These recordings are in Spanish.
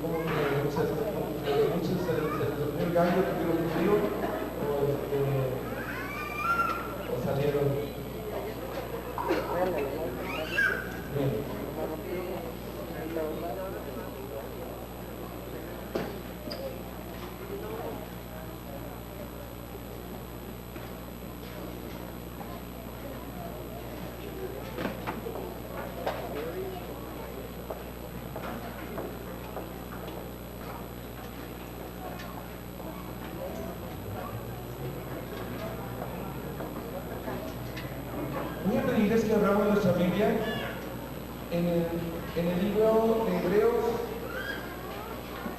como que muchos se les durmió el gallo, tuvieron frío, o salieron. Bien. Voy a pedirles que abramos nuestra Biblia en el libro de Hebreos,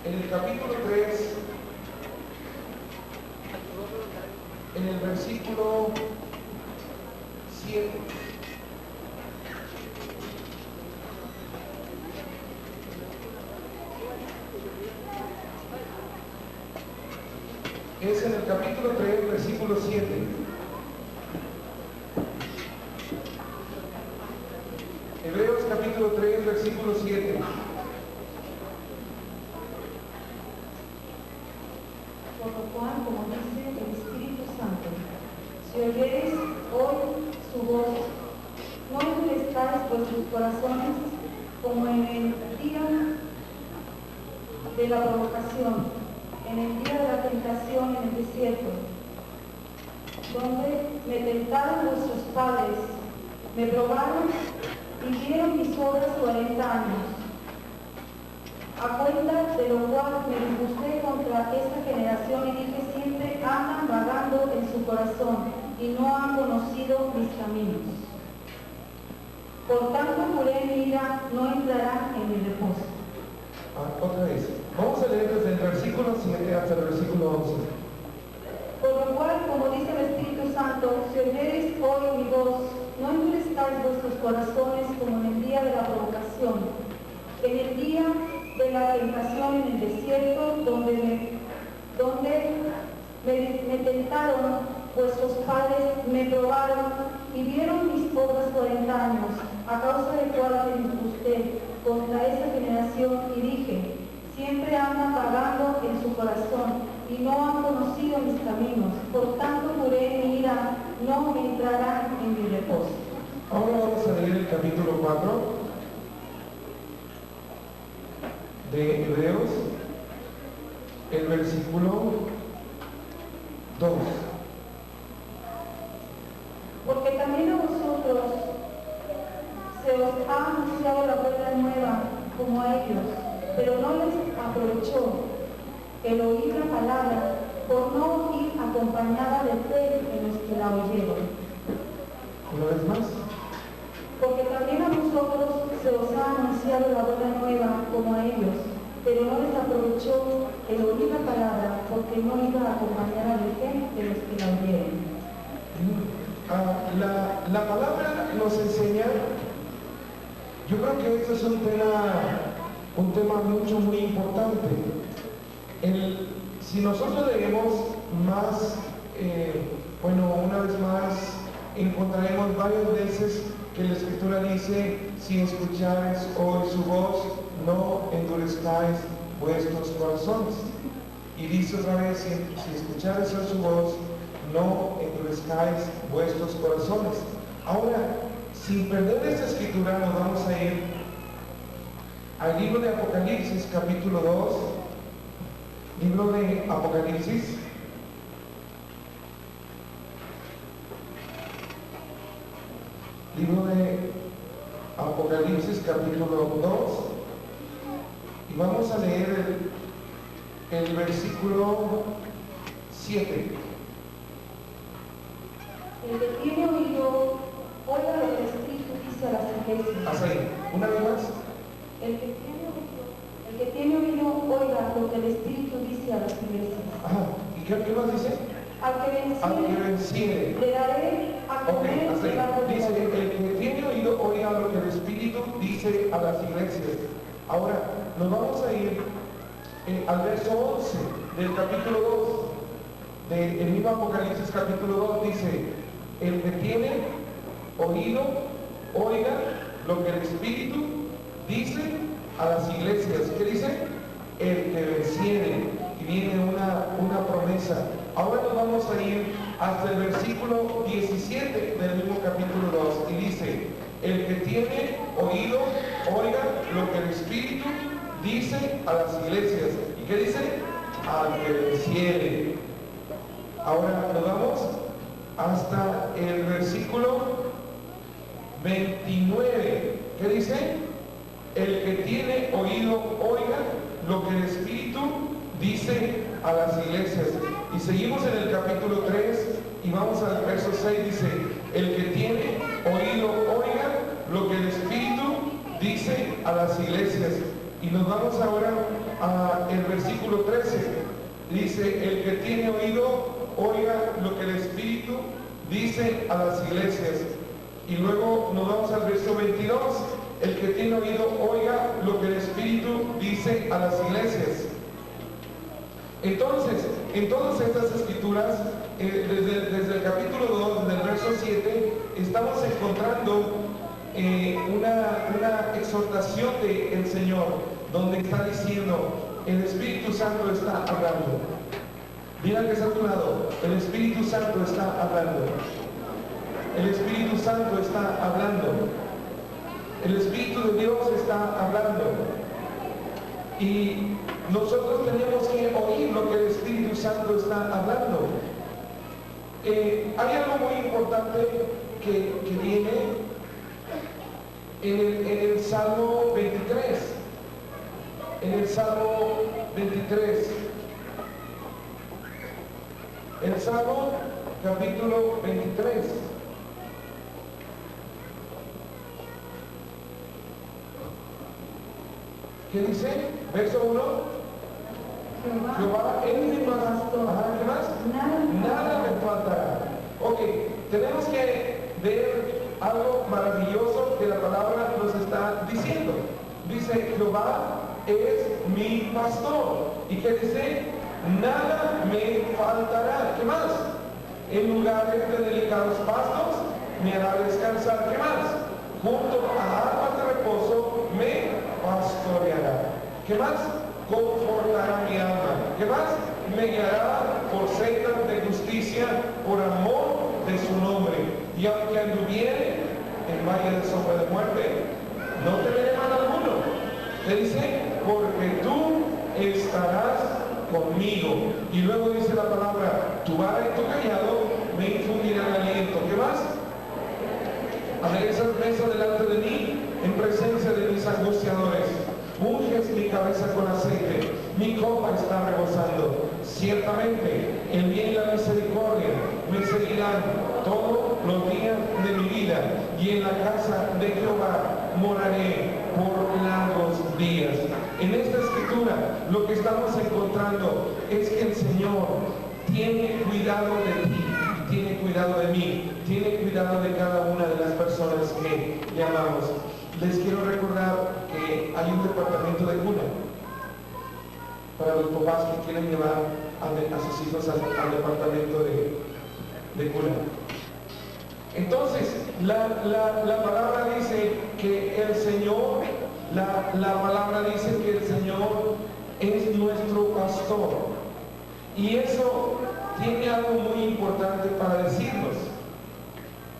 en el capítulo 3, en el versículo 7. Es en el capítulo 3, versículo 7. Hebreos capítulo 3, versículo 7. Por lo cual, como dice el Espíritu Santo, si oyereis hoy su voz, no endurezcáis vuestros corazones como en el día de la provocación, en el día de la tentación en el desierto, donde me tentaron vuestros padres, me probaron y vieron mis obras 40 años. A cuenta de lo cual me disgusté contra esta generación y dije, siempre andan vagando en su corazón y no han conocido mis caminos. Por tanto juré en mi ira, no entrarán en mi reposo. Otra vez. Vamos a leer desde el versículo 7 hasta el versículo 11. Por lo cual, como dice el Espíritu Santo, si oyereis hoy mi voz, no endurezcáis vuestros corazones como en el día de la provocación, en el día de la tentación en el desierto, donde me tentaron vuestros padres, me probaron y vieron mis obras 40 años, a causa de cual me disgusté contra esta generación y dije, siempre andan vagando en su corazón y no han conocido mis caminos. Por tanto juré en mi ira, no me entrarán en mi reposo. Ahora vamos a leer el capítulo 4 de Hebreos, el versículo 2. Porque también a vosotros se os ha anunciado la buena nueva como a ellos, pero no les aprovechó el oír la palabra por no ir acompañada de fe en los que la oyeron. Una vez más. Porque también a vosotros se os ha anunciado la buena nueva como a ellos, pero no les aprovechó el oír la palabra porque no iba acompañada de fe de los que la oyeron. La palabra nos enseña, yo creo que esto es un tema muy importante. Si nosotros leemos más, una vez más, encontraremos varias veces que la Escritura dice, si escuchares hoy su voz, no endurezcáis vuestros corazones. Y dice otra vez, si escuchares hoy su voz, no endurezcáis vuestros corazones. Ahora, sin perder esta Escritura, nos vamos a ir al libro de Apocalipsis, capítulo 2, libro de Apocalipsis, capítulo 2, y vamos a leer el versículo 7. El que tiene oído, oiga lo que el Espíritu dice a las iglesias. Hasta ahí. Una vez más. El que tiene oído, oiga lo que el Espíritu dice a las iglesias. Ajá. ¿Y qué más dice? Al que venciere, le daré a comer hasta del árbol de ahí. Dice, la vida. el que tiene oído, oiga lo que el Espíritu dice a las iglesias. Ahora, nos vamos a ir al verso 11 del capítulo 2 del mismo Apocalipsis capítulo 2. Dice, el que tiene oído, oiga lo que el Espíritu dice a las iglesias. ¿Qué dice? el que venciere. Y viene una promesa. Ahora nos vamos a ir hasta el versículo 17 del mismo capítulo 2 y dice: el que tiene oído, oiga lo que el Espíritu dice a las iglesias. ¿Y qué dice? Al que venciere. Ahora nos vamos hasta el versículo 29. ¿Qué dice? El que tiene oído, oiga lo que el Espíritu dice a las iglesias. Y seguimos en el capítulo 3 y vamos al verso 6. Dice: el que tiene oído, oiga lo que el Espíritu dice a las iglesias. Y nos vamos ahora al versículo 13. Dice: el que tiene oído, oiga lo que el Espíritu dice a las iglesias. Y luego nos vamos al verso 22. El que tiene oído, oiga lo que el Espíritu dice a las iglesias. Entonces, en todas estas escrituras, desde el capítulo 2, del verso 7, estamos encontrando una exhortación del Señor, donde está diciendo: el Espíritu Santo está hablando. Mira que está a tu lado: el Espíritu Santo está hablando. El Espíritu Santo está hablando. El Espíritu de Dios está hablando. Y nosotros tenemos que oír lo que el Espíritu Santo está hablando. Hay algo muy importante que viene en el Salmo 23. En el Salmo 23. El Salmo capítulo 23. ¿Qué dice? Verso 1. Jehová es mi pastor. ¿Qué más? Nada me faltará. Ok, tenemos que ver algo maravilloso que la palabra nos está diciendo. Dice: Jehová es mi pastor. ¿Y qué dice? Nada me faltará. ¿Qué más? En lugares de delicados pastos me hará descansar. ¿Qué más? Junto a aguas de reposo me pastoreará. ¿Qué más? Confortará mi alma. ¿Qué más? Me guiará por sendas de justicia, por amor de su nombre. Y aunque anduviere en valle de sombra de muerte, no temeré mal alguno. Le dice: porque tú estarás conmigo. Y luego dice la palabra: tu vara y tu callado me infundirán aliento. ¿Qué más? Aderezas mesa delante de mí en presencia de mis angustiadores. Unges mi cabeza con aceite, mi copa está rebosando. Ciertamente el bien y la misericordia me seguirán todos los días de mi vida, y en la casa de Jehová moraré por largos días. En esta escritura lo que estamos encontrando es que el Señor tiene cuidado de ti, tiene cuidado de mí, tiene cuidado de cada una de las personas que llamamos. Les quiero recordar que hay un departamento de cuna para los papás que quieren llevar a sus hijos al departamento de cuna. Entonces, la palabra dice que el Señor, la palabra dice que el Señor es nuestro pastor. Y eso tiene algo muy importante para decirnos.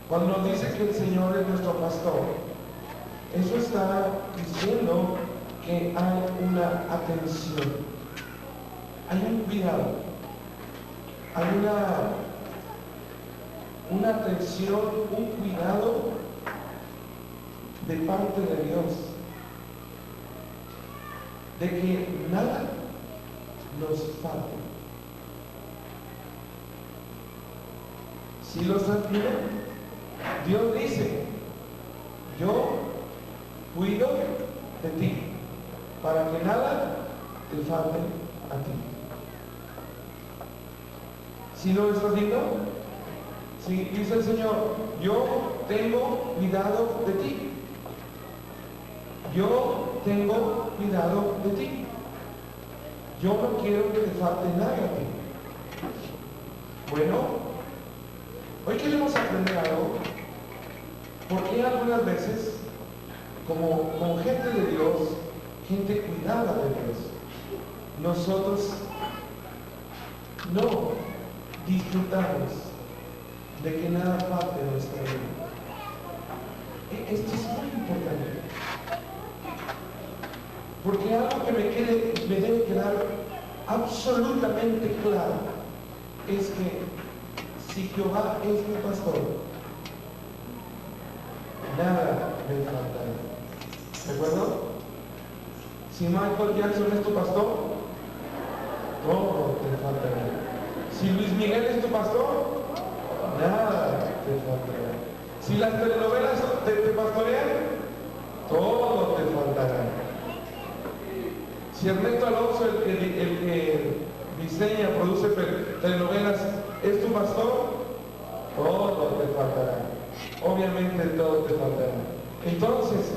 Cuando nos dice que el Señor es nuestro pastor, eso está diciendo que hay una atención, hay un cuidado, hay una atención, un cuidado de parte de Dios, de que nada nos falte. Si lo estás viendo, Dios dice: yo cuido de ti, para que nada te falte a ti. ¿Sí lo estás viendo? Sí, dice el Señor: yo tengo cuidado de ti. Yo tengo cuidado de ti. Yo no quiero que te falte nada a ti. Bueno, hoy queremos aprender algo. Porque algunas veces, como gente de Dios, gente cuidada de Dios, nosotros no disfrutamos de que nada falte en nuestra vida. Esto es muy importante, porque algo que me debe quedar absolutamente claro es que si Jehová es mi pastor, nada me faltará. ¿De acuerdo? Si Michael Jackson es tu pastor, todo te faltará. Si Luis Miguel es tu pastor, nada te faltará. Si las telenovelas te pastorean, todo te faltará. Si Ernesto Alonso, el que diseña, produce telenovelas, es tu pastor, todo te faltará. Obviamente todo te faltará. Entonces,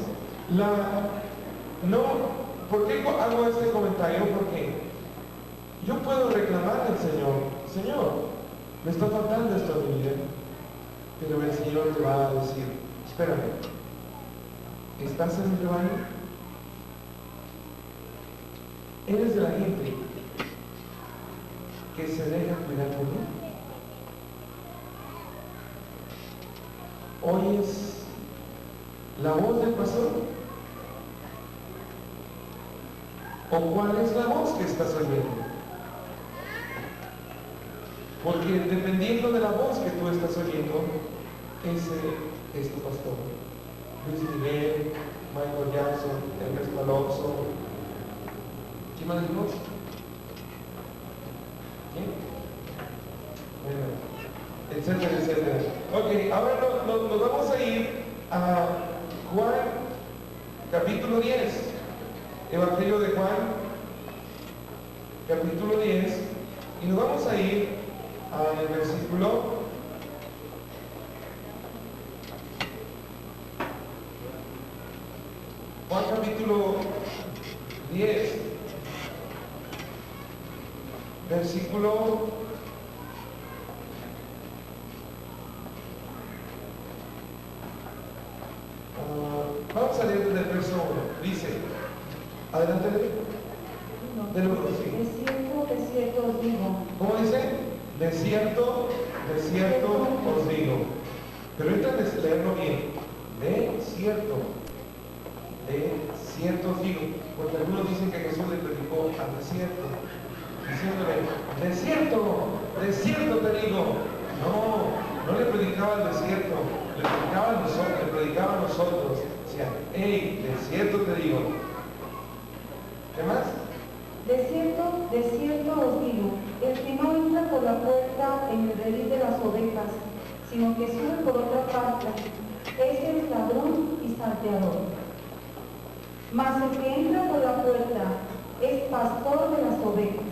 ¿por qué hago este comentario? Porque yo puedo reclamar al Señor, me está faltando esto en mi vida. Pero el Señor te va a decir, espérame, ¿estás en mi rebaño? ¿Eres de la gente que se deja cuidar por mí? ¿Oyes la voz del pastor? ¿O cuál es la voz que estás oyendo? Porque dependiendo de la voz que tú estás oyendo, ese es tu pastor. Luis Miguel, Michael Jackson, Ernesto Alonso. ¿Quién más dijimos? ¿Quién? Bueno, etcétera, etcétera. Ok, ahora nos vamos a ir a Juan, capítulo 10. Evangelio de Juan, capítulo 10. Y nos vamos a ir al versículo Juan capítulo 10, versículo vamos a leer desde el verso 1. Dice, adelante, del 1, sí. De cierto os digo. ¿Cómo dice? De cierto os digo. Pero ahorita leerlo bien. De cierto os digo. Porque algunos dicen que Jesús le predicó al desierto, diciéndole, de cierto te digo. No le predicaba al desierto, le predicaba a nosotros. Decía, hey, de cierto te digo. ¿Qué más? De cierto os digo, el que no entra por la puerta en el redil de las ovejas, sino que sube por otra parte, ese es ladrón y salteador. Mas el que entra por la puerta es pastor de las ovejas.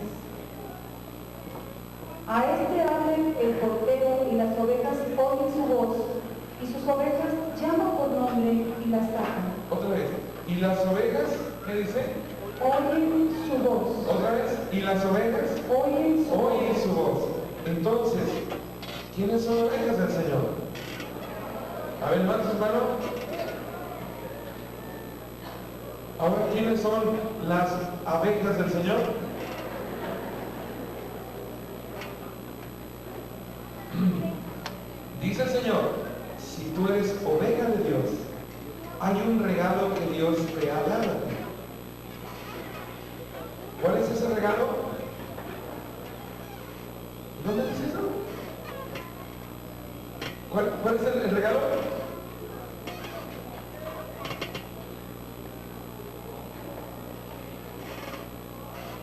A este abre el portero y las ovejas oyen su voz, y sus ovejas llaman por nombre y las sacan. Otra vez. ¿Y las ovejas? ¿Qué dice? Oyen su voz. Otra vez. ¿Y las ovejas? Oyen su voz. Entonces, ¿quiénes son ovejas del Señor? A ver, hermanos, hermano. Ahora, ¿quiénes son las abejas del Señor? Dice el Señor, si tú eres oveja de Dios, hay un regalo que Dios te ha dado. ¿Cuál es ese regalo? ¿Dónde dice eso? ¿Cuál es el regalo?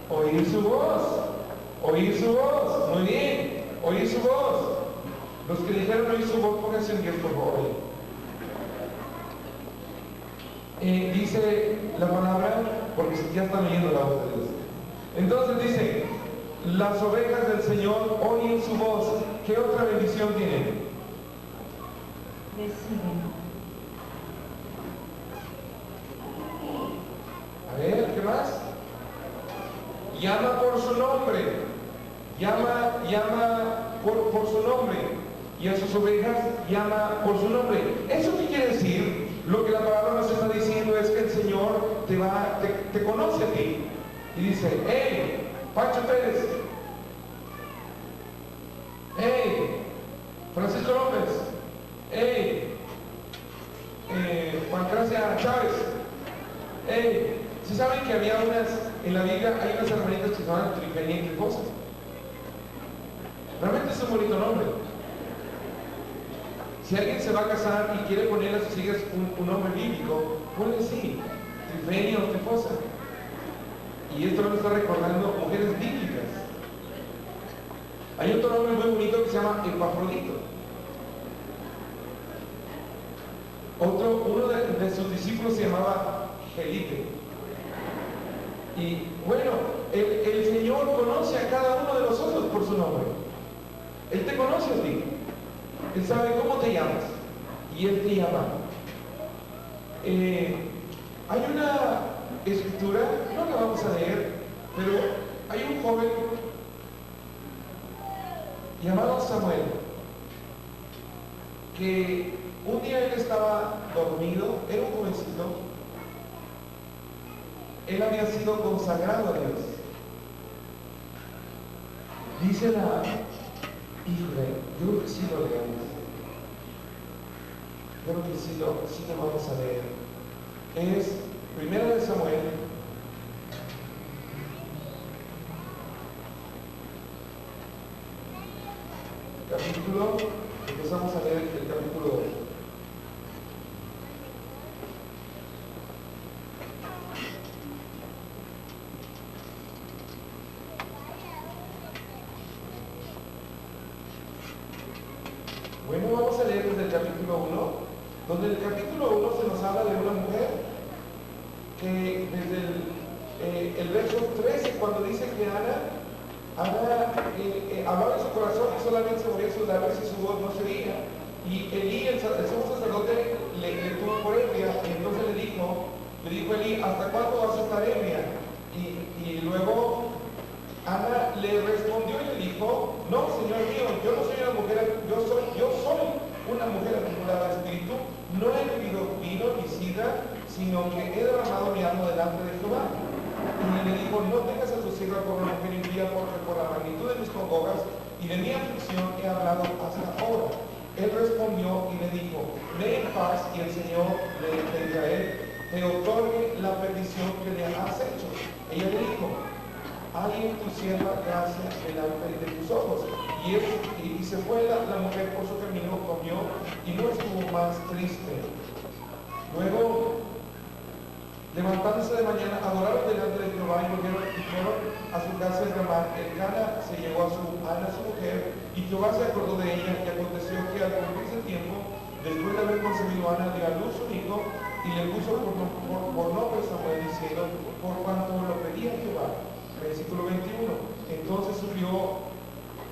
Oír su voz, muy bien, oír su voz. Los que dijeron oír su voz, pónganse en pie, por favor. Dice la palabra, porque ya están leyendo la voz de Dios. Entonces dice, las ovejas del Señor oyen su voz. ¿Qué otra bendición tienen? Le siguen. A ver, ¿qué más? Llama por su nombre. Llama por su nombre. Y a sus ovejas llama por su nombre. ¿Eso qué quiere decir? Lo que la palabra nos está diciendo es que el Señor te conoce a ti. Y dice, hey, Pancho Pérez. ¡Hey! Francisco López. ¡Hey! Pancracia Chávez. ¡Hey! ¿Sí saben que había en la Biblia hay unas hermanitas que se llaman Trifenia y Trifosa? Realmente es un bonito nombre. Si alguien se va a casar y quiere ponerle a sus hijas un nombre bíblico, ponle así, Trifenia o Trifosa. Y esto nos está recordando mujeres bíblicas. Hay otro nombre muy bonito que se llama Epafrodito. Uno de sus discípulos se llamaba Felipe. Y bueno, el Señor conoce a cada uno de nosotros por su nombre. Él te conoce a ti. Él sabe cómo te llamas. Y Él te llama. Hay una escritura, no la vamos a leer, pero hay un joven llamado Samuel, que un día él estaba dormido, era un jovencito, él había sido consagrado a Dios. Dice híjole, yo creo que sí lo leemos. Yo creo que sí lo vamos a leer. Es Primera de Samuel, capítulo, empezamos a leer el capítulo 2. Bueno, vamos a leer desde el capítulo 1, donde en el capítulo 1 se nos habla de una mujer que desde el verso 13, cuando dice que Ana hablaba en su corazón y solamente se movía sus labios y su voz no se oía. Y Elí, el sumo sacerdote, le tuvo por ebria, y entonces le dijo Elí, ¿hasta cuándo vas a estar ebria? Y luego Ana le respondió y le dijo, no, Señor mío, yo no soy una mujer, yo soy una mujer acumulada de espíritu, no he bebido vino ni sidra, sino que he derramado mi alma delante de Jehová. Y le dijo, no tengas a tu sierva por una mujer impía, porque por la magnitud de mis congojas y de mi aflicción he hablado hasta ahora. Él respondió y le dijo, ve en paz y el Señor de Israel te otorgue la petición que le has hecho. Ella le dijo, alguien tu sierva gracia delante de tus ojos. Y se fue la mujer por su camino, comió y no estuvo más triste. Luego, levantándose de mañana, adoraron delante de Jehová y volvieron a su casa en Ramá. Elcana se llevó a Ana, su mujer, y Jehová se acordó de ella. Y aconteció que al cumplirse el tiempo, después de haber concebido Ana, dio a luz un hijo y le puso por nombre Samuel, diciendo, por cuanto lo pedía Jehová. Versículo 21. Entonces subió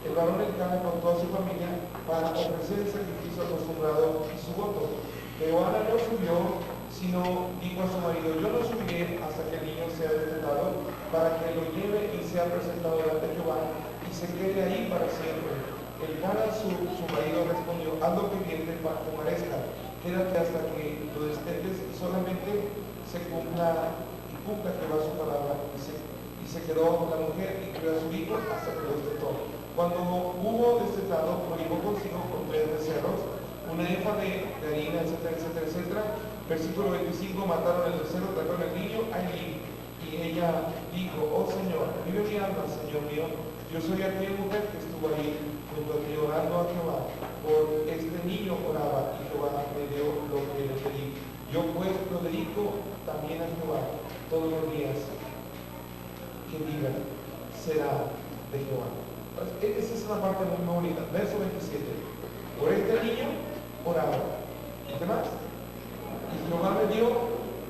el varón Elcana con toda su familia para ofrecer el sacrificio acostumbrado y su voto. Pero Ana no subió, sino dijo a su marido, yo no subiré hasta que el niño sea destetado, para que lo lleve y sea presentado delante de Jehová y se quede ahí para siempre. Elcana, su marido, respondió, haz lo que bien te parezca, quédate hasta que lo destetes y solamente se cumpla Jehová su palabra. Y se quedó la mujer y crió a su hijo hasta que lo destetó. Cuando hubo destetado, lo llevó consigo con 3 becerros, una efa de harina, etcétera, etcétera, etcétera. Versículo 25, mataron el becerro, trajeron el niño a Elí. Y ella dijo, oh Señor, vive mi alma, Señor mío. Yo soy aquella mujer que estuvo ahí junto a ti orando a Jehová. Por este niño oraba y Jehová me dio lo que le pedí. Yo pues lo dedico también a Jehová todos los días. Que diga, será de Jehová. Esa es una parte muy bonita. Verso 27. Por este niño oraba. ¿Y qué más? Y Jehová me dio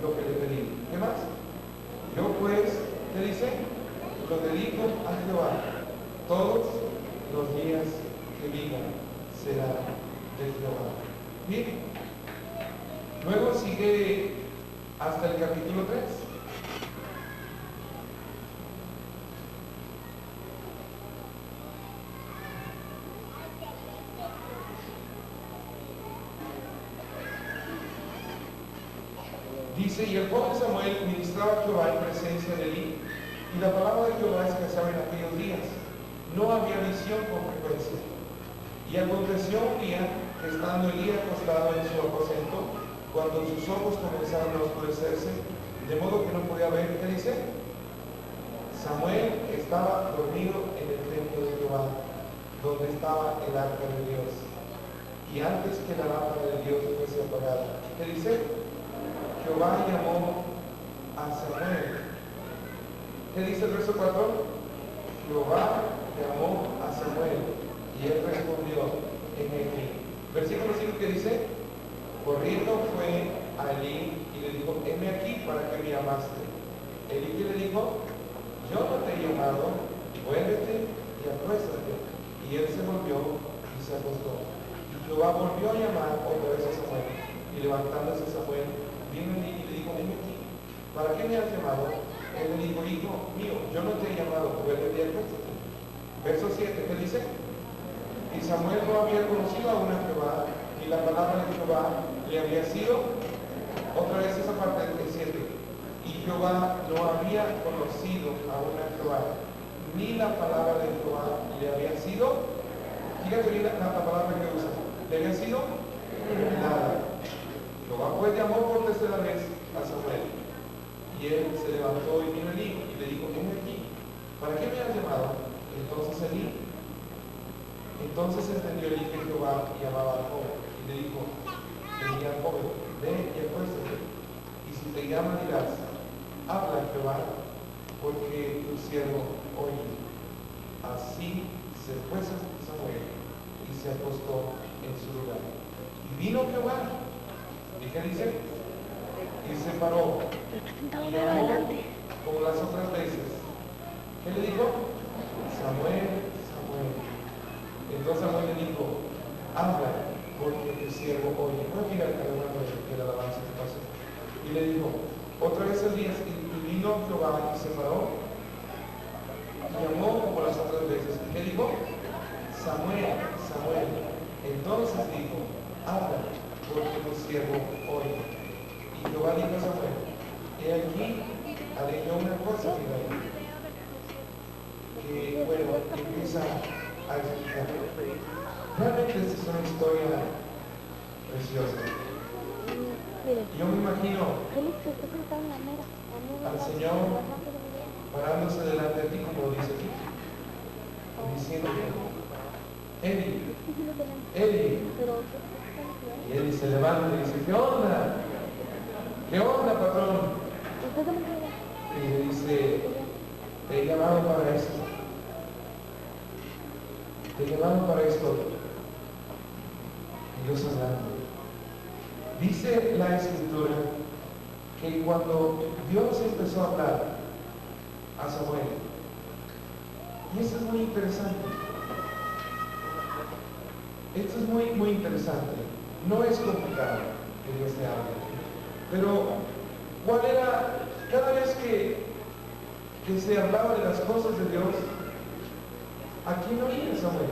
lo que le pedí. ¿Qué más? Yo pues, ¿qué dice? Lo dedico a Jehová. Todos los días que diga, será de Jehová. Bien. Luego sigue hasta el capítulo 3. Dice, y el joven Samuel ministraba a Jehová en presencia de Elí, Y la palabra de Jehová escaseaba en aquellos días. No había visión con frecuencia. Y aconteció un día que estando Elías acostado en su aposento, cuando sus ojos comenzaron a oscurecerse, de modo que no podía ver, ¿qué dice? Samuel estaba dormido en el templo de Jehová, donde estaba el arca de Dios. Y antes que la lámpara de Dios fuese apagada, ¿qué dice? Jehová llamó a Samuel. ¿Qué dice el verso 4? Jehová llamó a Samuel y él respondió en aquí. Versículo 5 que dice, corriendo fue a Elí y le dijo, heme aquí para que me llamaste. Elí que le dijo, yo no te he llamado, vuélvete y acuéstate. Y él se volvió y se acostó. Y Jehová volvió a llamar otra vez a Samuel. Y levantándose Samuel, vino Elí y le dijo, heme aquí, ¿para qué me has llamado? Él le dijo, hijo mío, yo no te he llamado, vuélvete y acuéstate. Verso 7, ¿qué dice? Y Samuel no había conocido aún a Jehová, y la palabra de Jehová le había sido, otra vez esa parte del 7, y Jehová no había conocido aún a Jehová, ni la palabra de Jehová le había sido, fíjate bien la palabra que usa, le había sido nada. Jehová pues llamó por tercera vez a Samuel. Y él se levantó y vino Elí y le dijo, ven aquí, ¿para qué me has llamado? Entonces entendió Elí que Jehová llamaba al joven y le dijo, venía al joven, ven y acuéstate, y si te llama dirás, habla Jehová, porque tu siervo oye. Así se fue Samuel y se acostó en su lugar. Y vino Jehová, ¿y qué dice? Y se paró y llamó como las otras veces. ¿Qué le dijo? Samuel, Samuel. Entonces Samuel le dijo, habla, porque tu siervo oye. No mira el hermano que la alabanza que pasó. Y le dijo, otra vez el día, y vino Jehová y se paró y llamó como las otras veces. ¿Y qué dijo? Samuel, Samuel. Entonces dijo, habla, porque tu siervo oye. Y Jehová dijo a Samuel, he aquí, haré yo una cosa, mira, que bueno, empieza a explicar. Realmente esta es una historia preciosa. Yo me imagino al Señor parándose delante de ti, como dice aquí, y diciendo, Eli, Eli. Y Eli se levanta y dice, ¿qué onda? ¿Qué onda, patrón? Y le dice, te he llamado para esto. Te he llamado para esto. Y Dios hablando. Dice la Escritura que cuando Dios empezó a hablar a Samuel, y esto es muy interesante. Esto es muy, muy interesante. No es complicado que Dios te hable. Pero, ¿cuál era? Cada vez que se hablaba de las cosas de Dios, ¿a quién oía Samuel?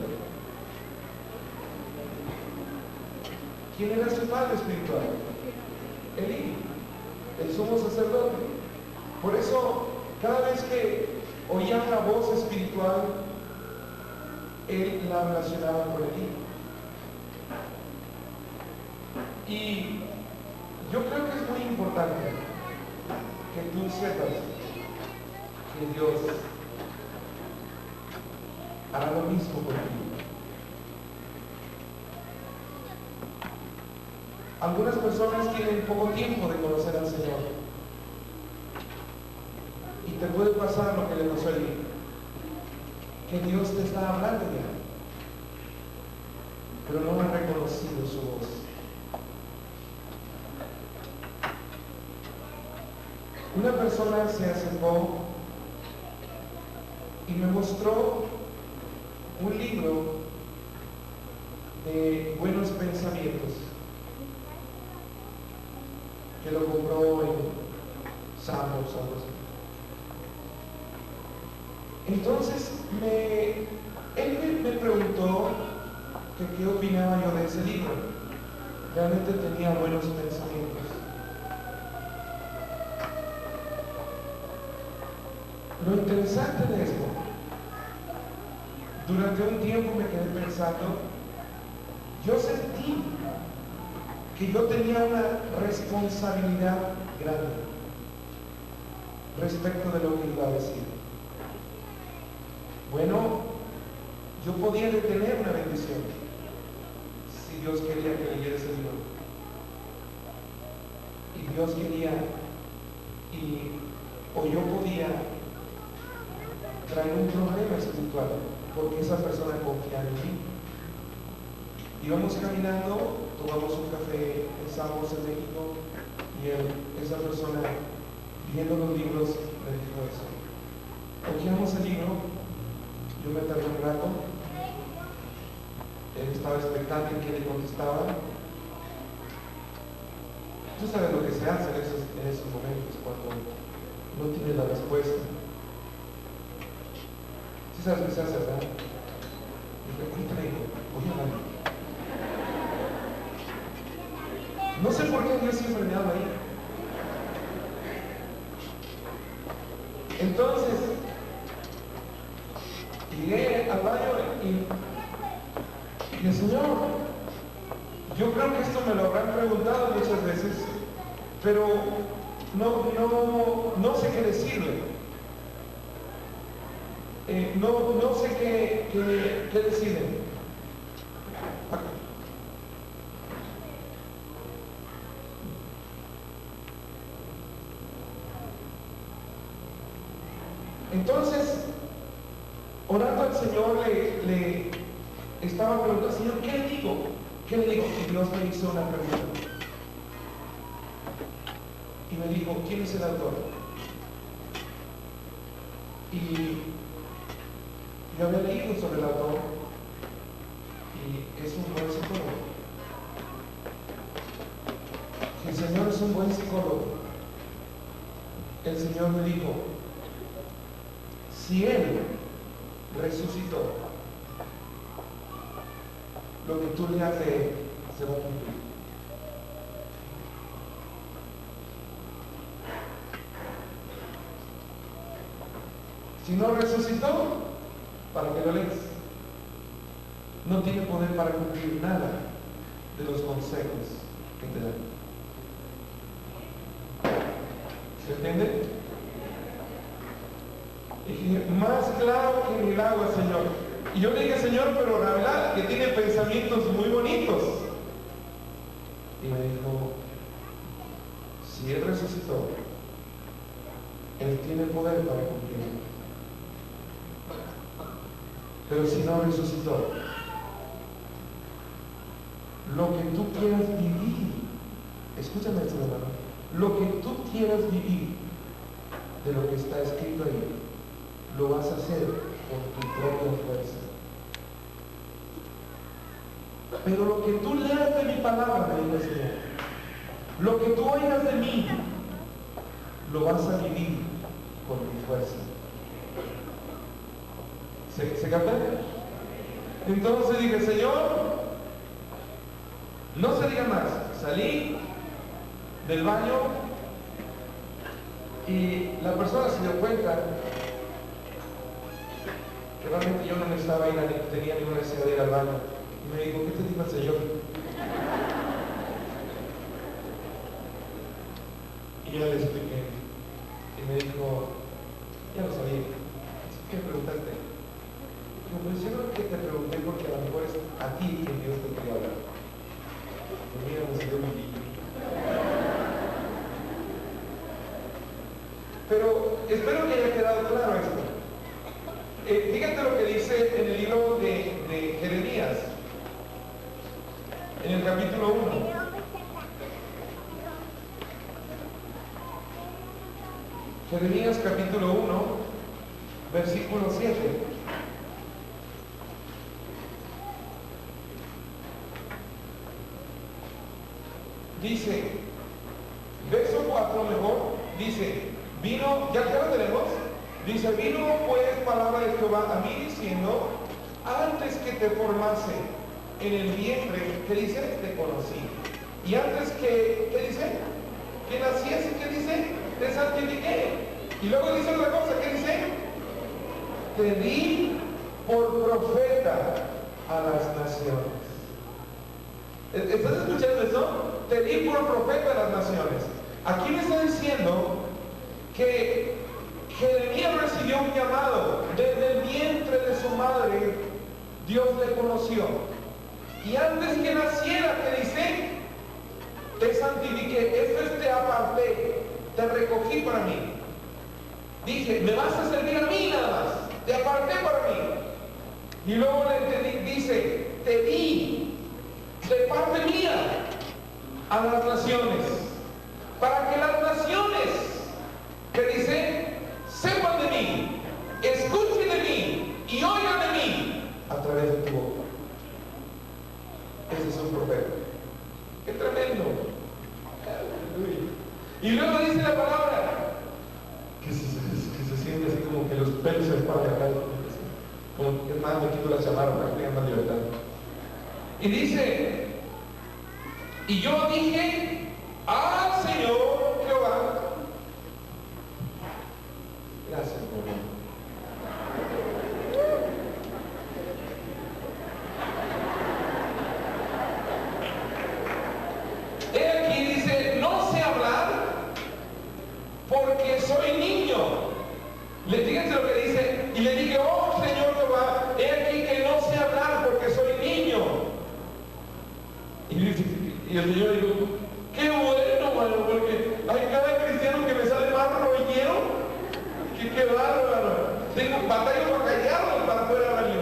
¿Quién era su padre espiritual? Elí, el sumo sacerdote. Por eso, cada vez que oía una voz espiritual, él la relacionaba con Elí. Y yo creo que es muy importante que tú sepas que Dios hará lo mismo contigo. Algunas personas tienen poco tiempo de conocer al Señor. Y te puede pasar lo que le pasó a Elí, que Dios te está hablando ya, pero no ha reconocido su voz. Una persona se acercó y me mostró un libro de buenos pensamientos que lo compró en Salmos, algo así. Entonces él me preguntó que qué opinaba yo de ese libro. Realmente tenía buenos pensamientos. Lo interesante de esto, durante un tiempo me quedé pensando, yo sentí que yo tenía una responsabilidad grande respecto de lo que iba a decir. Bueno, yo podía detener una bendición si Dios quería que leyera ese libro. Y Dios quería, o yo podía traer un problema espiritual porque esa persona confiaba en mí. Íbamos caminando, tomamos un café, estábamos en México y esa persona, viendo los libros, me dijo eso. Cogíamos el libro, yo me tardé un rato, él estaba expectante en que le contestaba. Tú sabes lo que se hace en esos momentos cuando no tienes la respuesta. ¿Sí sabes lo que se hace, verdad? Dije, ahorita le digo, voy a hablar. No sé por qué Dios siempre me habla ahí. Entonces, llegué al baño y el Señor, yo creo que esto me lo habrán preguntado muchas veces, pero no sé qué decirle. No sé qué decirle. Entonces, orando al Señor, le estaba preguntando, Señor, ¿qué le digo? ¿Qué le digo? Y Dios me hizo una pregunta. Y me dijo, ¿quién es el autor? Y yo había leído sobre el autor y es un buen psicólogo. El Señor es un buen psicólogo. El Señor me dijo, si Él resucitó, lo que tú le has de Él se va a cumplir. Si no resucitó, ¿para qué lo lees? No tiene poder para cumplir nada de los consejos que te dan. ¿Se entiende? Y dije, más claro que el agua, Señor. Y yo le dije, Señor, pero la verdad que tiene pensamientos muy bonitos. Y me dijo, si Él resucitó, Él tiene poder para cumplirlo. Pero si no resucitó, lo que tú quieras vivir, escúchame esto, hermano, lo que tú quieras vivir de lo que está escrito ahí, lo vas a hacer con tu propia fuerza. Pero lo que tú leas de mi palabra, me dijo el Señor, lo que tú oigas de mí, lo vas a vivir con tu fuerza. ¿Se capta? Entonces dije, Señor, no se diga más. Salí del baño y la persona se dio cuenta que realmente yo no necesitaba ir, ni tenía ninguna necesidad de ir al baño. Y me dijo, ¿qué te dijo el Señor? Y yo le expliqué. Y me dijo, ya lo sabía. ¿Qué preguntaste? Pues yo creo que te pregunté porque a lo mejor es a ti que Dios te quería hablar. Y mira, me salió mi niño. Pero espero que haya quedado claro esto. Fíjate lo que dice en el libro de Jeremías, en el capítulo 1. Jeremías capítulo 1, versículo 7. Dice, verso 4 mejor, dice, vino, ya lo tenemos, dice, vino pues palabra de Jehová a mí diciendo, antes que te formase en el vientre, ¿qué dice? Te conocí. Y antes que, ¿qué dice? Que naciese, ¿qué dice? Te santifiqué. Y luego dice otra cosa, ¿qué dice? Te di por profeta a las naciones. ¿Estás escuchando eso? Te di por profeta a las naciones. Aquí me está diciendo que Jeremías recibió un llamado. Desde el vientre de su madre, Dios le conoció. Y antes que naciera, ¿qué dice? Te santifiqué, esto es te aparté, te recogí para mí. Dije, me vas a servir a mí nada más, te aparté para mí. Y luego le dice, te di de parte mía a las naciones, para que las naciones, que dice, sepan de mí, escuchen de mí y oigan de mí a través de tu boca. Ese es un profeta. ¡Qué tremendo! Aleluya. Y luego dice la palabra que se siente así como que los pelos se paran acá, como que más me quito la chamarra para que tengan más libertad. Y dice, y yo dije al Señor Jehová, gracias, mi hermano. Aquí dice, no sé hablar porque soy niño. Fíjense lo que dice, y le dije, oh Señor Jehová, he aquí que no sé hablar porque soy niño. Y el Señor dijo, qué bueno, mano, porque hay cada cristiano que me sale más rollero, que qué bárbaro. Tengo batallas para callarlos para poder hablar yo.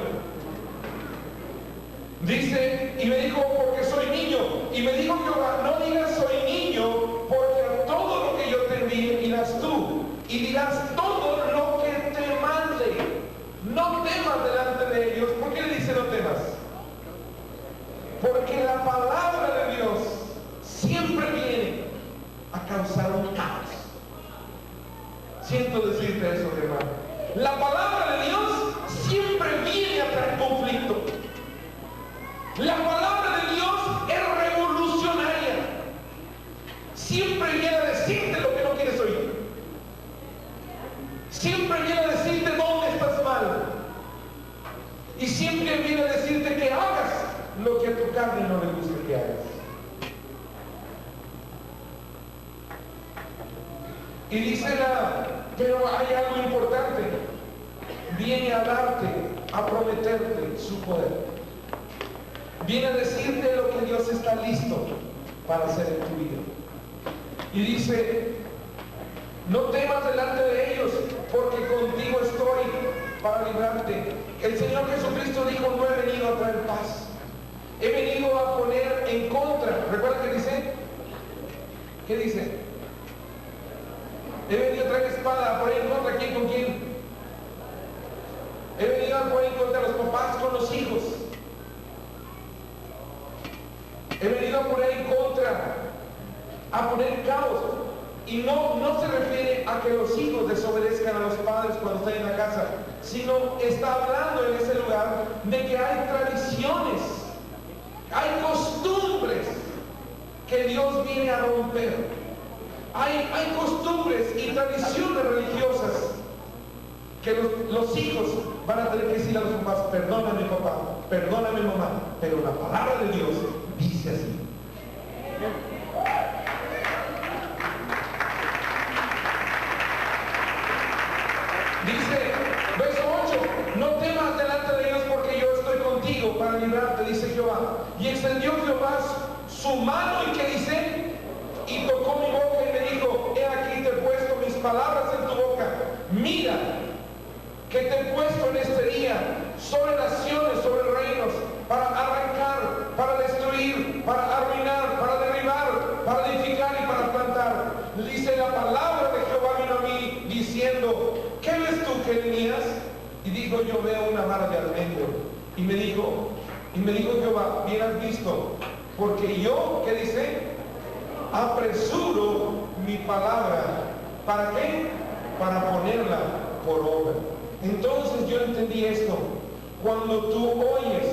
Dice, y me dijo, porque soy niño. Y me dijo Jehová, no digas soy niño, porque a todo lo que yo te envíe dirás tú. Y dirás todo lo que te mande. No temas delante de ellos. ¿Por qué le dice no temas? Porque la palabra de Dios siempre viene a causar un caos. Siento decirte eso, hermano. La palabra de Dios siempre viene a traer conflicto. La palabra de Dios es revolucionaria. Siempre viene a decirte lo que no quieres oír. Siempre viene a decirte dónde estás mal. Y siempre viene a decirte que hagas lo que a tu carne no le gusta que hagas. Y dice pero hay algo importante. Viene a darte, a prometerte su poder. Viene a decirte lo que Dios está listo para hacer en tu vida. Y dice, no temas delante de ellos, porque contigo estoy para librarte. El Señor Jesucristo dijo, no he venido a traer paz. He venido a poner en contra. ¿Recuerda qué dice? ¿Qué dice? He venido a traer espada, a poner en contra. ¿Quién con quién? He venido a poner en contra los papás con los hijos. He venido a poner en contra, a poner caos. Y no se refiere a que los hijos desobedezcan a los padres cuando están en la casa, sino está hablando en ese lugar de que hay tradiciones, hay costumbres que Dios viene a romper. Hay costumbres y tradiciones religiosas que los hijos van a tener que decir a los papás, perdóname papá, perdóname mamá, pero la palabra de Dios dice así. Dice, verso 8, no temas delante de ellos porque yo estoy contigo para librarte, dice Jehová. Y extendió Jehová su mano y ¿qué dice? Y tocó mi boca y me dijo, he aquí te he puesto mis palabras en tu boca. Mira, que te he puesto en este día sobre naciones, sobre reinos, para arrancar, para destruir, para arruinar, para derribar, para edificar y para plantar. Dice la palabra de Jehová vino a mí diciendo, ¿qué ves tú, Jeremías? Y dijo, yo veo una vara de almendro. Y me dijo Jehová, bien has visto, porque yo, ¿qué dice? Apresuro mi palabra. ¿Para qué? Para ponerla por obra. Entonces yo entendí esto. Cuando tú oyes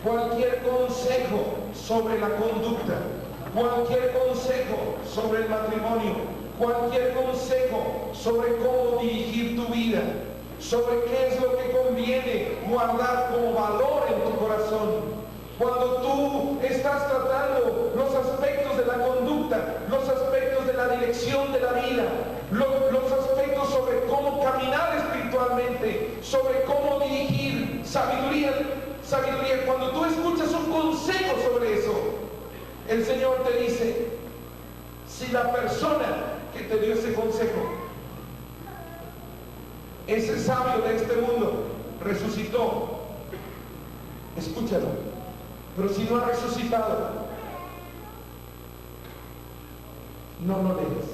cualquier consejo sobre la conducta, cualquier consejo sobre el matrimonio, cualquier consejo sobre cómo dirigir tu vida, sobre qué es lo que conviene guardar como valor en tu corazón. Cuando tú estás tratando los aspectos de la conducta, los aspectos de la dirección de la vida, los aspectos sobre cómo caminar espiritualmente, sobre cómo dirigir, sabiduría, cuando tú escuchas un consejo sobre eso, el Señor te dice, si la persona que te dio ese consejo, ese sabio de este mundo, resucitó, escúchalo. Pero si no ha resucitado, no lo dejes,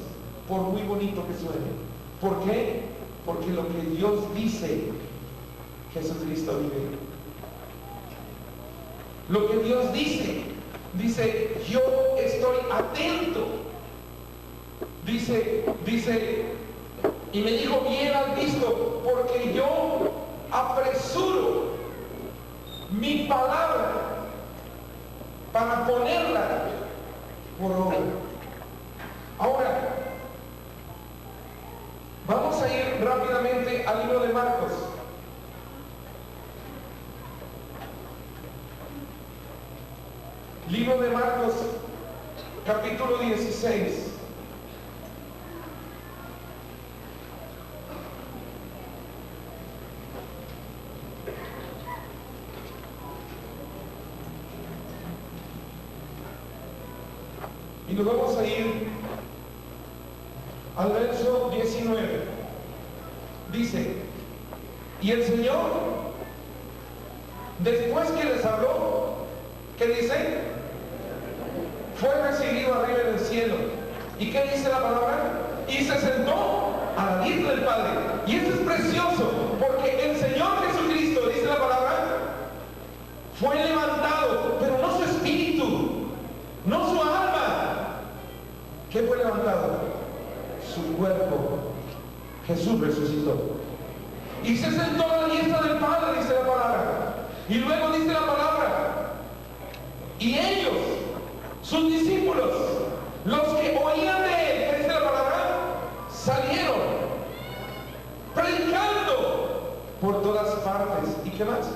por muy bonito que suene. ¿Por qué? Porque lo que Dios dice, Jesucristo vive. Lo que Dios dice, yo estoy atento. Dice, y me dijo, bien has visto, porque yo apresuro mi palabra para ponerla por obra. Ahora, vamos a ir rápidamente al libro de Marcos. Libro de Marcos, capítulo 16. Y nos vamos a ir al verso 19. Dice, y el Señor, después que les habló, ¿qué dice? Fue recibido arriba en el cielo. ¿Y qué dice la palabra? Y se sentó a la diestra del Padre. Y esto es precioso, porque el Señor Jesucristo, dice la palabra, fue levantado, pero no su espíritu, no su alma. ¿Qué fue levantado? Su cuerpo. Jesús resucitó. Y se sentó a la diestra del Padre, dice la palabra. Y luego dice la palabra, y ellos, sus discípulos, los que oían de él, ¿qué dice la palabra? Salieron predicando por todas partes. ¿Y qué más?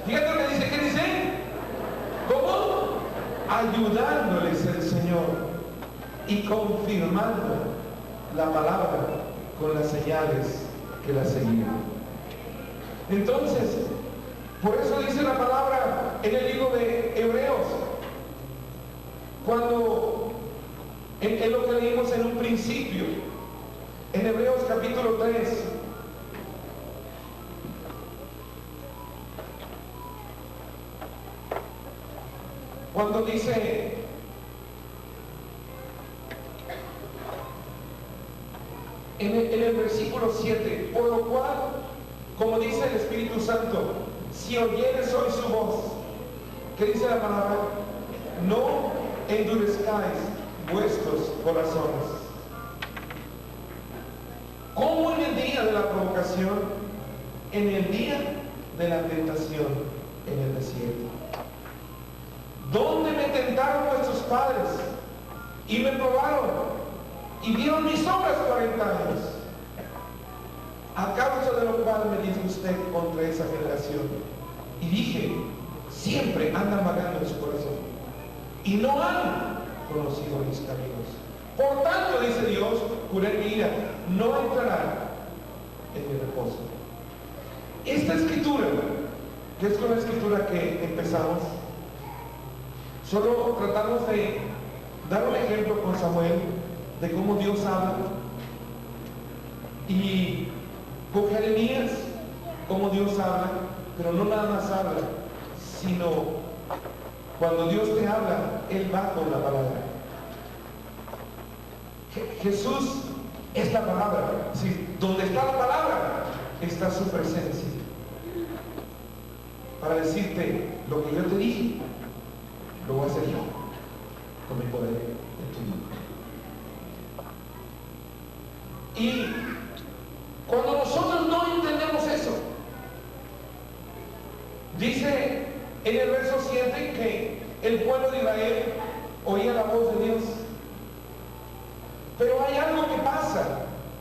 Fíjate lo que dice, ¿qué dice? ¿Cómo? Ayudándoles el Señor y confirmando la palabra con las señales que la seguían. Entonces, por eso dice la palabra en el libro de Hebreos, cuando en lo que leímos en un principio, en Hebreos capítulo 3, cuando dice, en el versículo 7, por lo cual, como dice el Espíritu Santo, si oyeres hoy su voz, ¿qué dice la palabra? No endurezcáis vuestros corazones. Como en el día de la provocación, en el día de la tentación en el desierto, donde me tentaron vuestros padres y me probaron y vieron mis obras 40 años, a causa de lo cual me disgusté contra esa generación y dije, siempre andan vagando en su corazón y no han conocido mis caminos. Por tanto, dice Dios, juré mi ira, no entrarán en mi reposo. Esta escritura, que es con la escritura que empezamos, solo tratamos de dar un ejemplo con Samuel de cómo Dios habla, y con Jeremías cómo Dios habla, pero no nada más habla, sino cuando Dios te habla, Él va con la palabra. Jesús es la palabra. Sí, donde está la palabra está su presencia para decirte lo que yo te dije, lo voy a hacer yo con mi poder en tu vida. Y cuando nosotros no entendemos eso, dice en el verso 7 que el pueblo de Israel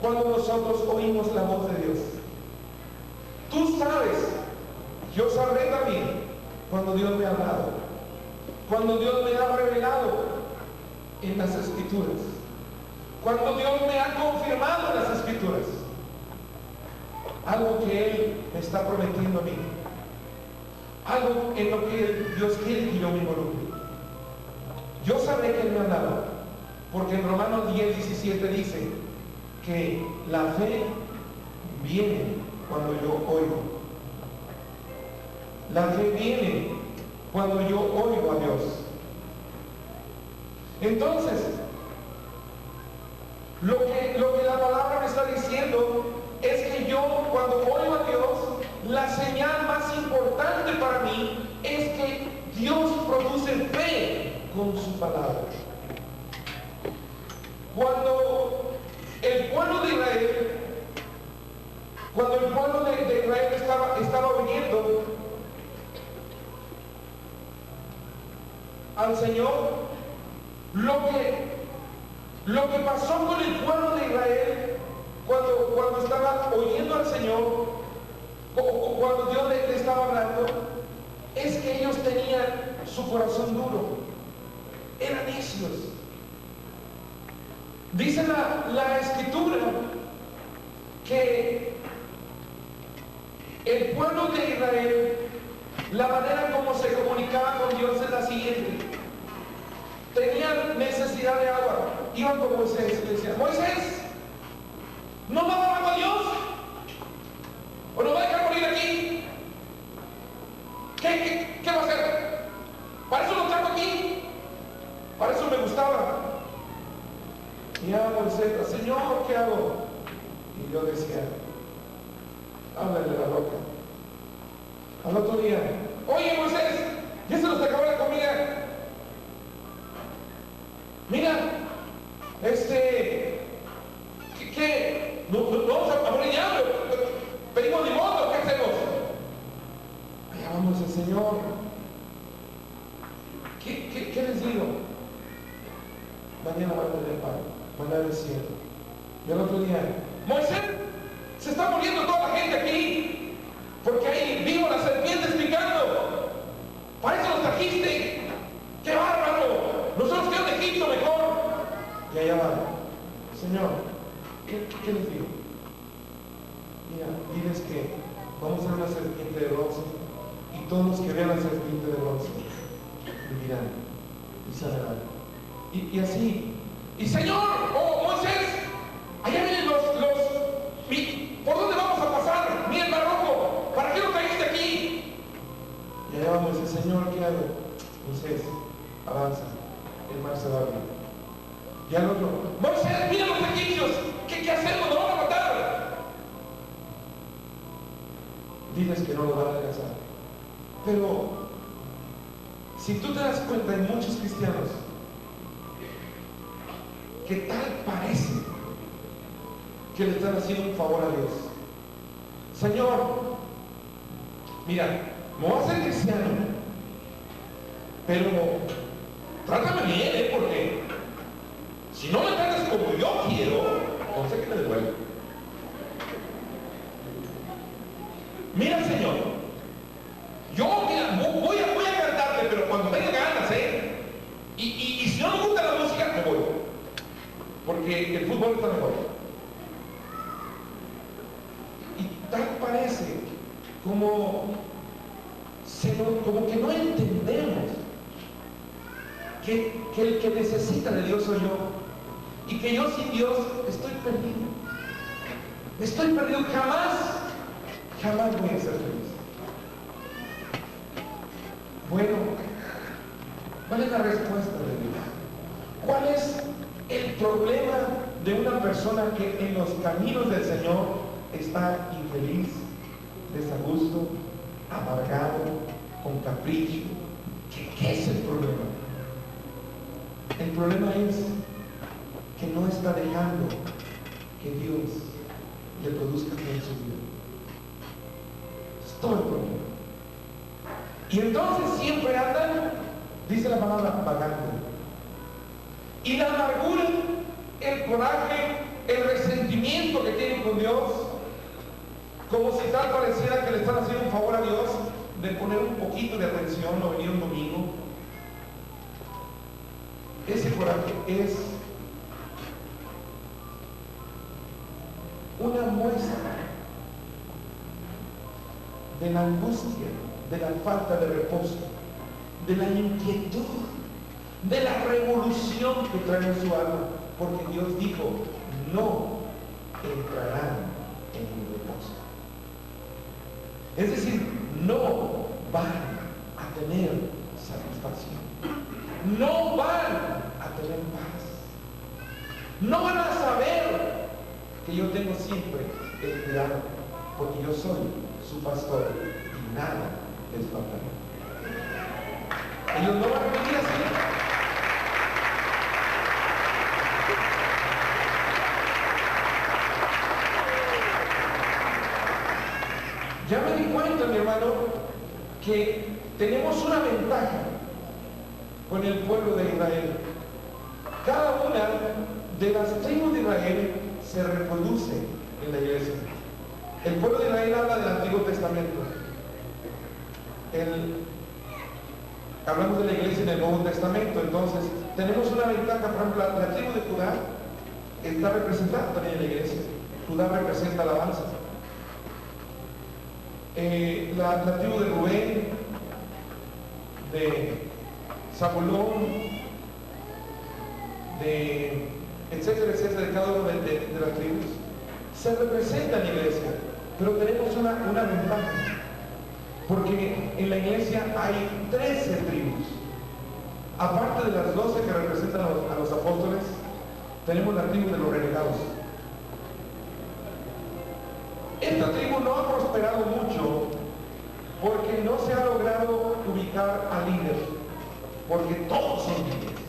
cuando nosotros oímos la voz de Dios. Tú sabes, yo sabré también cuando Dios me ha hablado, cuando Dios me ha revelado en las Escrituras, cuando Dios me ha confirmado en las Escrituras algo que Él me está prometiendo a mí, algo en lo que Dios quiere que yo me involucre. Yo sabré que Él me ha hablado, porque en Romanos 10:17 dice que la fe viene cuando yo oigo. La fe viene cuando yo oigo a Dios. Entonces, lo que la palabra me está diciendo es que yo, cuando oigo a Dios, la señal más importante para mí es que Dios produce fe con su palabra. Cuando el pueblo de Israel, estaba oyendo al Señor, lo que pasó con el pueblo de Israel cuando estaba oyendo al Señor, o cuando Dios le estaba hablando, es que ellos tenían su corazón duro, eran necios. Dice la Escritura que el pueblo de Israel, la manera como se comunicaba con Dios es la siguiente: tenían necesidad de agua, iban con Moisés y le decían: Moisés, ¿no va a dar agua a Dios? ¿O nos va a dejar morir aquí? ¿Qué va a hacer? Para eso lo trajo aquí, para eso me gustaba. Y ya Moisés: Señor, ¿qué hago? Y yo decía: háblale a la roca. Al otro día: oye, Moisés, ya se nos acabó la comida. Mira, ¿qué? No vamos a morir ya, pedimos de modo, ¿qué hacemos? Allá vamos al Señor. ¿Qué les digo? Mañana van a tener pan, mandar el cielo. Y al otro día: Moisés, se está muriendo toda la gente aquí, porque hay víboras, serpientes picando. Para eso los trajiste. ¡Qué bárbaro! Nosotros quedamos de Egipto mejor. Y allá van: Señor, ¿qué les digo? Mira, diles que vamos a hacer una serpiente de bronce, y todos los que vean la serpiente de bronce vivirán y sanarán. Y así. Y Señor, Moisés, allá vienen ¿por dónde vamos a pasar? Mira el Mar Rojo, ¿para qué lo trajiste aquí? Y allá vamos, dice: Señor, ¿qué hago? Moisés, avanza, el mar se va a abrir. Y al otro: Moisés, mira los egipcios, ¿qué hacemos? ¿Nos van a matar? Diles que no lo van a alcanzar. Pero si tú te das cuenta, hay muchos cristianos que tal parece que le están haciendo un favor a Dios. Señor, mira, me voy a hacer cristiano, pero trátame bien, porque si no me tratas como yo quiero, no sé qué te devuelvo. Mira, Señor, yo voy a cantarte, pero cuando tenga ganas, y si no me gusta la música, me voy, porque el fútbol está mejor. Y tal parece como que no entendemos que el que necesita de Dios soy yo, y que yo sin Dios estoy perdido. Estoy perdido, jamás voy a ser feliz. Bueno, ¿cuál es la respuesta de Dios? ¿Cuál es el problema de una persona que en los caminos del Señor está infeliz, desagusto, amargado, con capricho? ¿Qué es el problema? El problema es que no está dejando que Dios le produzca bien su vida. Es todo el problema. Y entonces siempre andan, dice la palabra, vagando. Y la amargura, el coraje, el resentimiento Dios, como si tal pareciera que le están haciendo un favor a Dios de poner un poquito de atención o venir un domingo. Ese coraje es una muestra de la angustia, de la falta de reposo, de la inquietud, de la revolución que trae en su alma, porque Dios dijo, no entrarán en mi reposo. Es decir, no van a tener satisfacción, no van a tener paz, no van a saber que yo tengo siempre el cuidado, porque yo soy su pastor y nada les faltará. Ellos no van a vivir así. Ya me di cuenta, mi hermano, que tenemos una ventaja con el pueblo de Israel. Cada una de las tribus de Israel se reproduce en la iglesia. El pueblo de Israel habla del Antiguo Testamento. Hablamos de la iglesia en el Nuevo Testamento. Entonces, tenemos una ventaja. Por ejemplo, la tribu de Judá está representada también en la iglesia. Judá representa alabanza. La tribu de Rubén, de Zabulón, de etcétera, etcétera, de cada una de las tribus, se representa en la iglesia. Pero tenemos una ventaja, porque en la iglesia hay 13 tribus. Aparte de las 12 que representan a los apóstoles, tenemos la tribu de los renegados. Esta tribu no ha prosperado mucho porque no se ha logrado ubicar al líder, porque todos son líderes.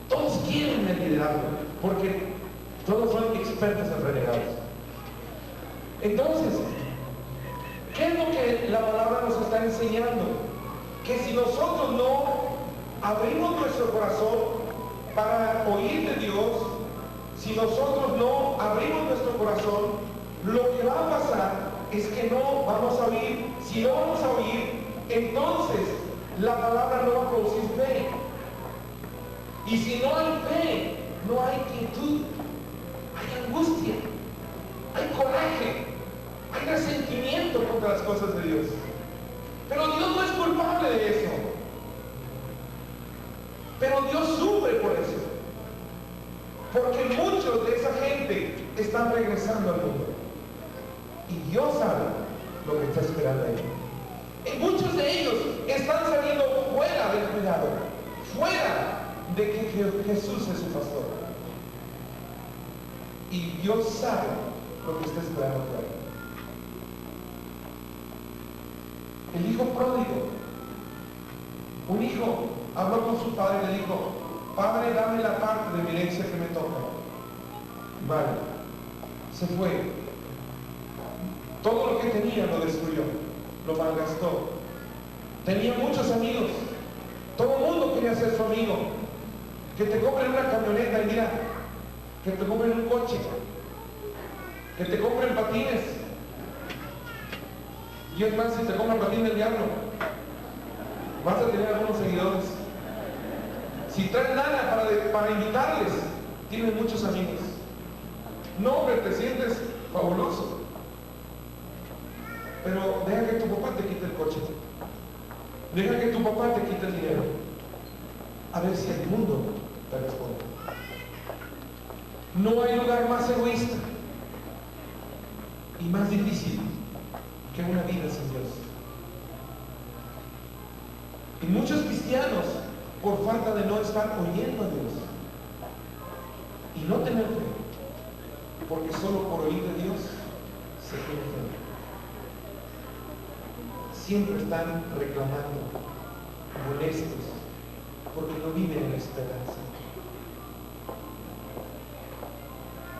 Todos quieren el liderazgo, porque todos son expertos en renegados. Entonces, ¿qué es lo que la palabra nos está enseñando? Que si nosotros no abrimos nuestro corazón para oír de Dios, si nosotros no abrimos nuestro corazón, lo que va a pasar es que no vamos a oír. Si no vamos a oír, entonces la palabra no va a producir fe. Y si no hay fe, no hay quietud, hay angustia, hay coraje, hay resentimiento contra las cosas de Dios. Pero Dios no es culpable de eso. Pero Dios sufre por eso. Porque muchos de esa gente están regresando al mundo. Y Dios sabe lo que está esperando ahí. Y muchos de ellos están saliendo fuera del cuidado, fuera de que Jesús es su pastor. Y Dios sabe lo que está esperando por ahí. El hijo pródigo, un hijo habló con su padre y le dijo: Padre, dame la parte de mi herencia que me toca. Vale, se fue. Todo lo que tenía lo destruyó, lo malgastó. Tenía muchos amigos, todo el mundo quería ser su amigo. Que te compren una camioneta, y mira, que te compren un coche, que te compren patines. Y es más, si te compran patines del diablo, vas a tener algunos seguidores. Si traen lana para invitarles, tienen muchos amigos. No, hombre, te sientes fabuloso. Pero deja que tu papá te quite el coche. Deja que tu papá te quite el dinero. A ver si el mundo te responde. No hay lugar más egoísta y más difícil que una vida sin Dios. Y muchos cristianos, por falta de no estar oyendo a Dios y no tener fe, porque solo por oír de Dios se tiene fe, siempre están reclamando, molestos, porque no viven en la esperanza,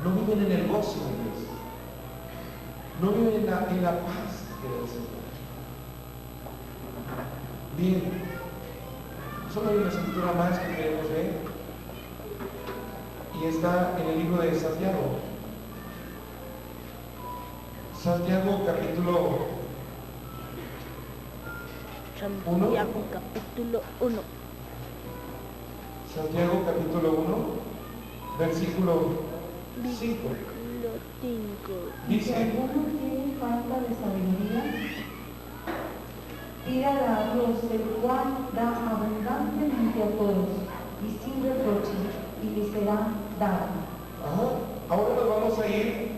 no viven en el gozo de Dios, no viven en la paz que debe ser. Bien, solo hay una escritura más que queremos ver, y está en el libro de Santiago. Santiago capítulo Santiago capítulo 1. Santiago capítulo 1, versículo 5. Versículo 5. Si Dice, alguno tiene falta de sabiduría, pídala a Dios, el cual da abundantemente a todos y sin reproche, y le será dado. ahora nos vamos a ir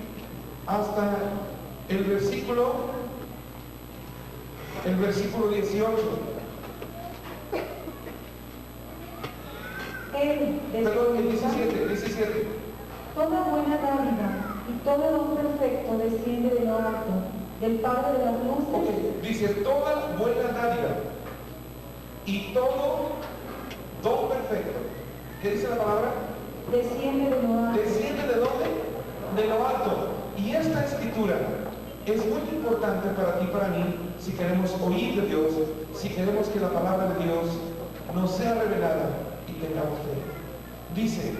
hasta el versículo 18. Él, de su Perdón, el bondad, 17. toda buena dádiva y todo don perfecto desciende de lo alto, del Padre de las luces, Ok, dice, toda buena dádiva y todo don perfecto. ¿Qué dice la palabra? desciende de lo alto. ¿Desciende de dónde? De lo alto. Y esta escritura es muy importante para ti y para mí si queremos oír de Dios, si queremos que la palabra de Dios nos sea revelada y tengamos fe. Dice,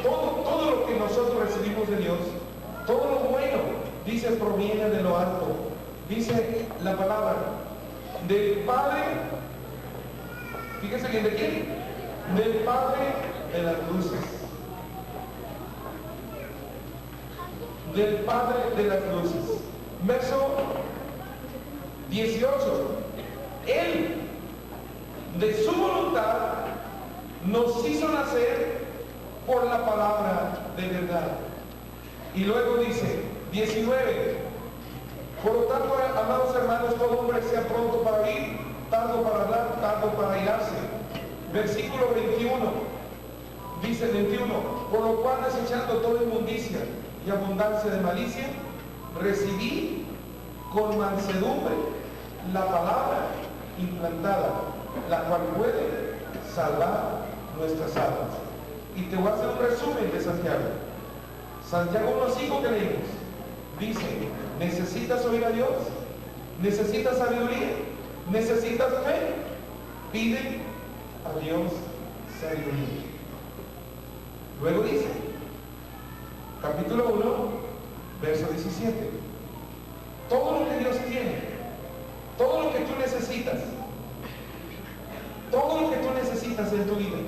todo lo que nosotros recibimos de Dios, todo lo bueno, dice, proviene de lo alto. Dice la palabra del Padre, fíjese bien, ¿de quién? Del Padre de las luces. Del Padre de las luces. Verso 18. Él, de su voluntad, nos hizo nacer por la palabra de verdad. Y luego dice, 19. Por lo tanto, amados hermanos, todo hombre sea pronto para oír, tardo para hablar, tardo para airarse. Versículo 21. Dice 21. Por lo cual, desechando toda inmundicia y abundancia de malicia, recibí con mansedumbre la palabra implantada, la cual puede salvar nuestras almas. Y te voy a hacer un resumen de Santiago. Santiago 1:5 que leímos. Dice, ¿necesitas oír a Dios? ¿Necesitas sabiduría? ¿Necesitas fe? Pide a Dios sabiduría. Luego dice, capítulo 1, verso 17. Todo lo que Dios tiene, todo lo que tú necesitas, todo lo que tú necesitas en tu vida,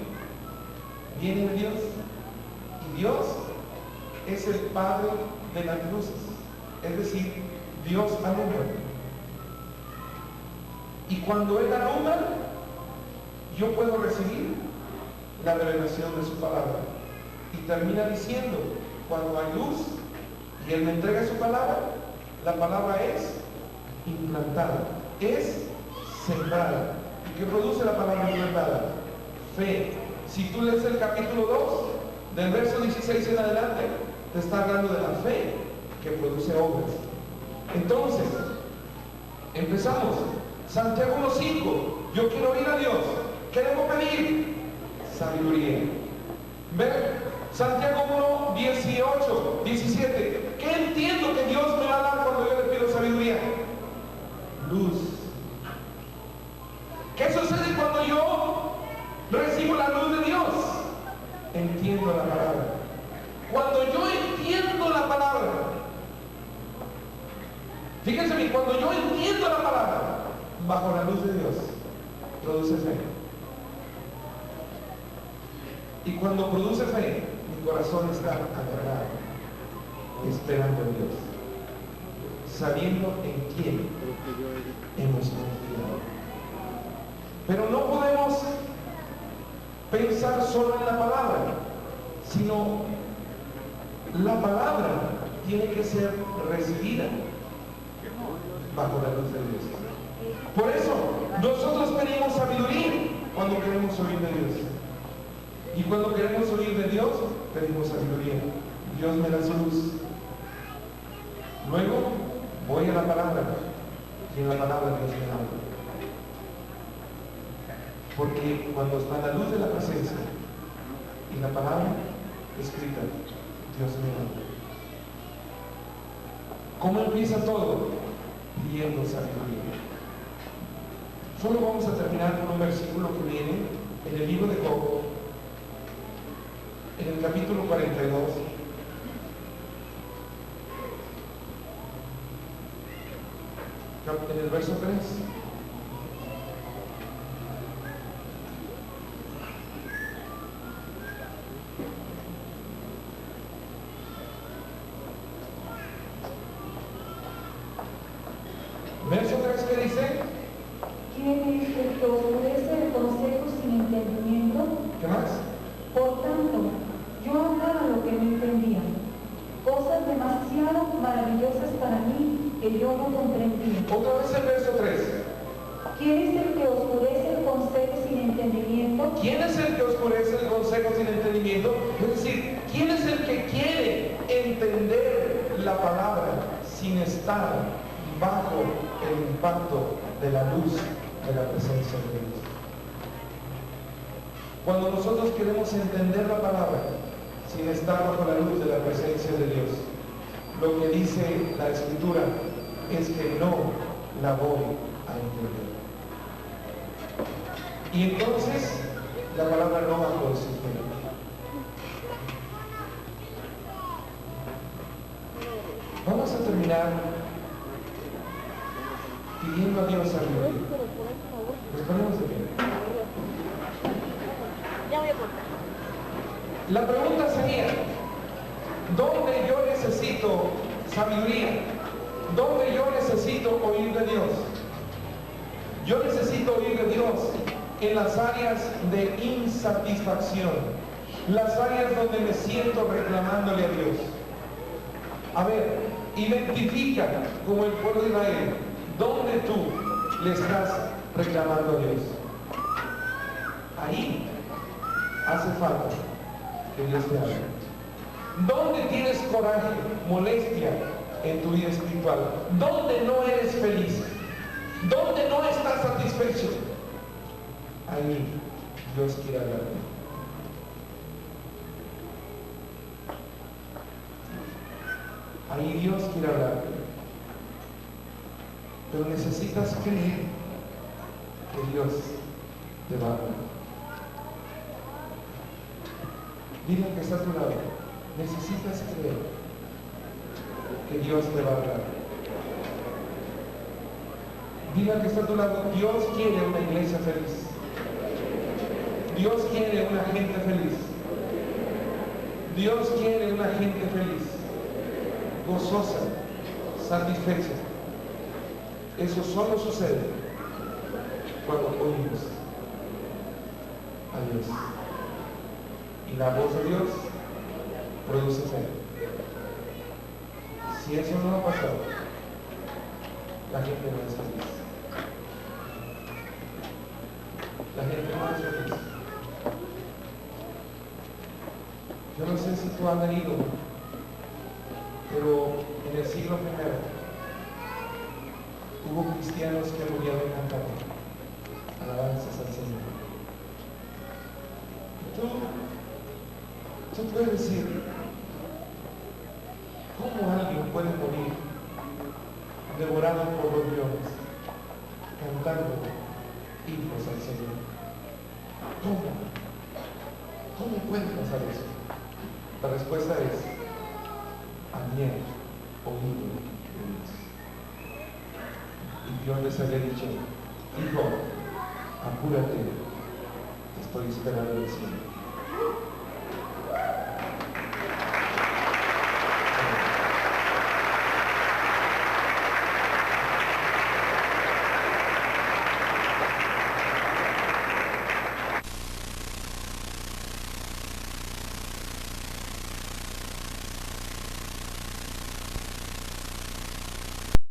viene de Dios. Y Dios es el Padre de las luces. Es decir, Dios alumbra. Y cuando Él alumbra, yo puedo recibir la revelación de su palabra. Y termina diciendo, cuando hay luz y Él me entrega su palabra, la palabra es implantada, es sembrada. ¿Y qué produce la palabra implantada? Fe. Si tú lees el capítulo 2, del verso 16 en adelante, te está hablando de la fe que produce obras. Entonces, empezamos. Santiago 1:5. Yo quiero oír a Dios. ¿Qué debo pedir? Sabiduría. Ver Santiago 1:18, 17. ¿Qué entiendo que Dios me va a dar cuando yo le pido sabiduría? Luz. ¿Qué sucede cuando yo recibo la luz de Dios? Entiendo la palabra. Cuando yo entiendo la palabra, fíjense bien, cuando yo entiendo la palabra, bajo la luz de Dios, produce fe. Y cuando produce fe, mi corazón está agarrado, esperando a Dios, sabiendo en quién hemos confiado. Pero no podemos pensar solo en la palabra, sino la palabra tiene que ser recibida bajo la luz de Dios. Por eso, nosotros pedimos sabiduría cuando queremos oír de Dios. Y cuando queremos oír de Dios, pedimos sabiduría. Dios me da su luz. Luego, voy a la palabra. Y en la palabra Dios me habla. Porque cuando está la luz de la presencia y la palabra escrita, Dios me habla. ¿Cómo empieza todo? Pidiendo sabiduría. Solo vamos a terminar con un versículo que viene en el libro de Job, en el capítulo 42. en el verso 3. Verso 3, ¿qué dice? ¿Quién es el que oscurece el consejo sin entendimiento? ¿Qué más? Por tanto, yo hablaba lo que no entendía, cosas demasiado maravillosas para mí que yo no comprendía. Otra vez el verso 3. ¿Quién es el que oscurece el consejo sin entendimiento? ¿Quién es el que oscurece el consejo sin entendimiento? Es decir, ¿quién es el que quiere entender la palabra sin estar bajo el impacto de la luz de la presencia de Dios? Cuando nosotros queremos entender la palabra sin estar bajo la luz de la presencia de Dios, lo que dice la Escritura es que no la voy a entender. Y entonces la palabra no va a poder suceder. Vamos a terminar pidiendo a Dios sabiduría. Nos ponemos de pie. Ya voy a cortar. La pregunta sería, ¿dónde yo necesito sabiduría? ¿Dónde yo necesito oír de Dios? Yo necesito oír de Dios en las áreas de insatisfacción, las áreas donde me siento reclamándole a Dios. A ver, identifica como el pueblo de Israel, ¿dónde tú le estás reclamando a Dios? Ahí hace falta que Dios te hable. ¿Dónde tienes coraje, molestia en tu vida espiritual? ¿Dónde no eres feliz? ¿Dónde no estás satisfecho? Ahí Dios quiere hablarte. Ahí Dios quiere hablarte. Pero necesitas creer que Dios te va a hablar. Dile al que está a tu lado, necesitas creer que Dios te va a hablar. Dile al que está a tu lado, Dios quiere una iglesia feliz. Dios quiere una gente feliz. Dios quiere una gente feliz, gozosa, satisfecha. Eso solo sucede cuando oímos a Dios. Y la voz de Dios produce fe. Si eso no ha pasado, la gente no es feliz. La gente no es feliz. Yo no sé si tú has leído, pero en el siglo I hubo cristianos que murieron cantando alabanzas al Señor. Tú puedes decir, ¿cómo alguien puede morir devorado por los leones, cantando himnos al Señor? ¿Cómo puede pasar eso? La respuesta es, ayer oído de Dios. Y Dios les había dicho, hijo, apúrate, te estoy esperando en el cielo.